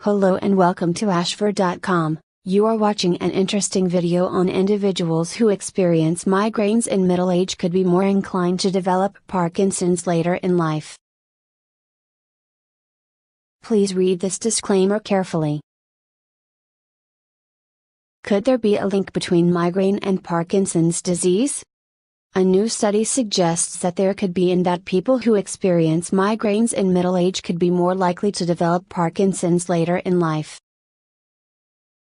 Hello and welcome to ashford.com. You are watching an interesting video on individuals who experience migraines in middle age could be more inclined to develop Parkinson's later in life. Please read this disclaimer carefully. Could there be a link between migraine and Parkinson's disease? A new study suggests that there could be, and that people who experience migraines in middle age could be more likely to develop Parkinson's later in life.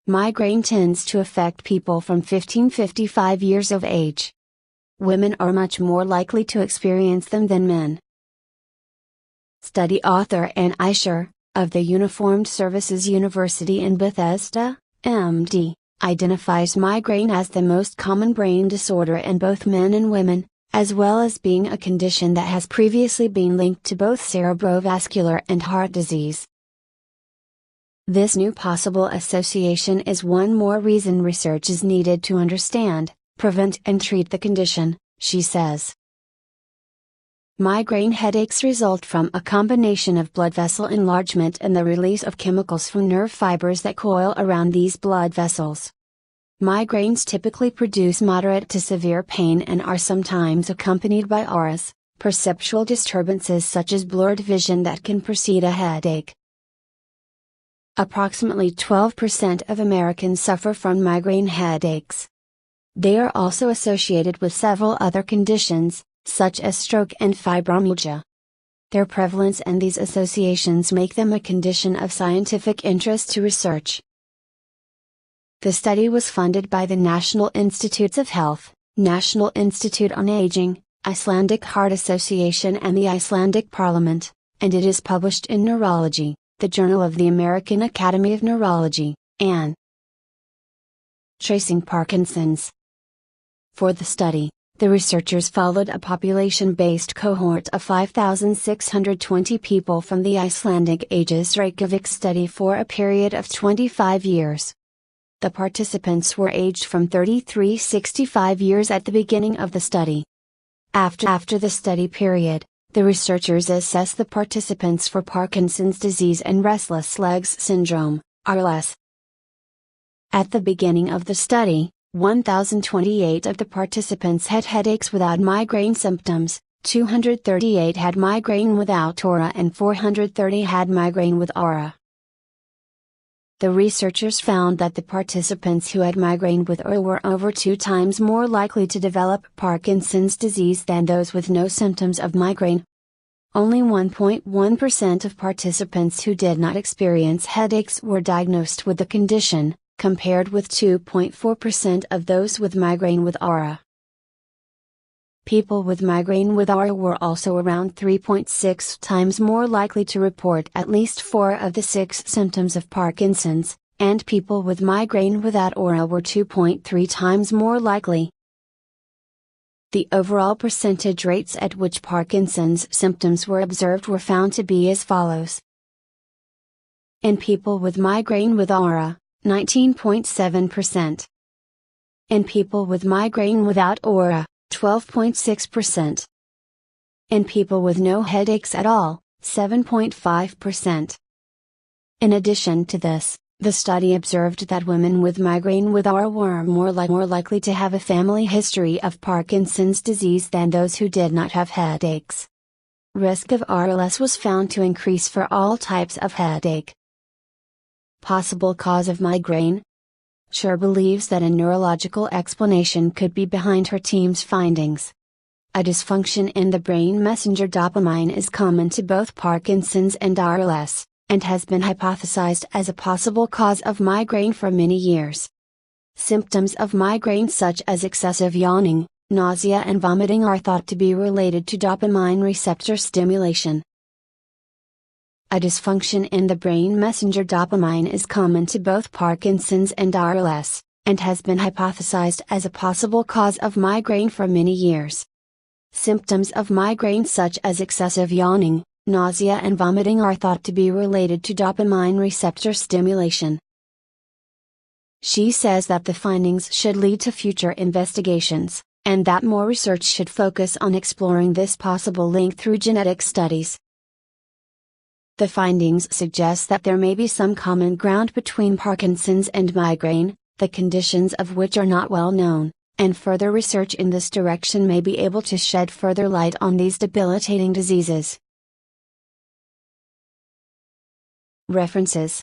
Migraine tends to affect people from 55 years of age. Women are much more likely to experience them than men. Study author Ann Eicher, of the Uniformed Services University in Bethesda, MD, identifies migraine as the most common brain disorder in both men and women, as well as being a condition that has previously been linked to both cerebrovascular and heart disease. This new possible association is one more reason research is needed to understand, prevent and treat the condition, she says. Migraine headaches result from a combination of blood vessel enlargement and the release of chemicals from nerve fibers that coil around these blood vessels. Migraines typically produce moderate to severe pain and are sometimes accompanied by auras, perceptual disturbances such as blurred vision that can precede a headache. Approximately 12% of Americans suffer from migraine headaches. They are also associated with several other conditions, such as stroke and fibromyalgia. Their prevalence and these associations make them a condition of scientific interest to research. The study was funded by the National Institutes of Health, National Institute on Aging, Icelandic Heart Association and the Icelandic Parliament, and it is published in Neurology, the Journal of the American Academy of Neurology, and Tracing Parkinson's. For the study, the researchers followed a population-based cohort of 5,620 people from the Icelandic Ages Reykjavik study for a period of 25 years. The participants were aged from 33-65 years at the beginning of the study. After the study period, the researchers assessed the participants for Parkinson's disease and restless legs syndrome, RLS. At the beginning of the study, 1,028 of the participants had headaches without migraine symptoms, 238 had migraine without aura and 430 had migraine with aura. The researchers found that the participants who had migraine with aura were over 2 times more likely to develop Parkinson's disease than those with no symptoms of migraine. Only 1.1% of participants who did not experience headaches were diagnosed with the condition, compared with 2.4% of those with migraine with aura. People with migraine with aura were also around 3.6 times more likely to report at least 4 of the 6 symptoms of Parkinson's, and people with migraine without aura were 2.3 times more likely. The overall percentage rates at which Parkinson's symptoms were observed were found to be as follows. In people with migraine with aura, 19.7%. In people with migraine without aura, 12.6%. In people with no headaches at all, 7.5%. In addition to this, the study observed that women with migraine with aura were more likely to have a family history of Parkinson's disease than those who did not have headaches. Risk of RLS was found to increase for all types of headache. Possible cause of migraine? Scher believes that a neurological explanation could be behind her team's findings. A dysfunction in the brain messenger dopamine is common to both Parkinson's and RLS, and has been hypothesized as a possible cause of migraine for many years. Symptoms of migraine such as excessive yawning, nausea and vomiting are thought to be related to dopamine receptor stimulation. A dysfunction in the brain messenger dopamine is common to both Parkinson's and RLS, and has been hypothesized as a possible cause of migraine for many years. Symptoms of migraine such as excessive yawning, nausea and vomiting are thought to be related to dopamine receptor stimulation. She says that the findings should lead to future investigations, and that more research should focus on exploring this possible link through genetic studies. The findings suggest that there may be some common ground between Parkinson's and migraine, the conditions of which are not well known, and further research in this direction may be able to shed further light on these debilitating diseases. References.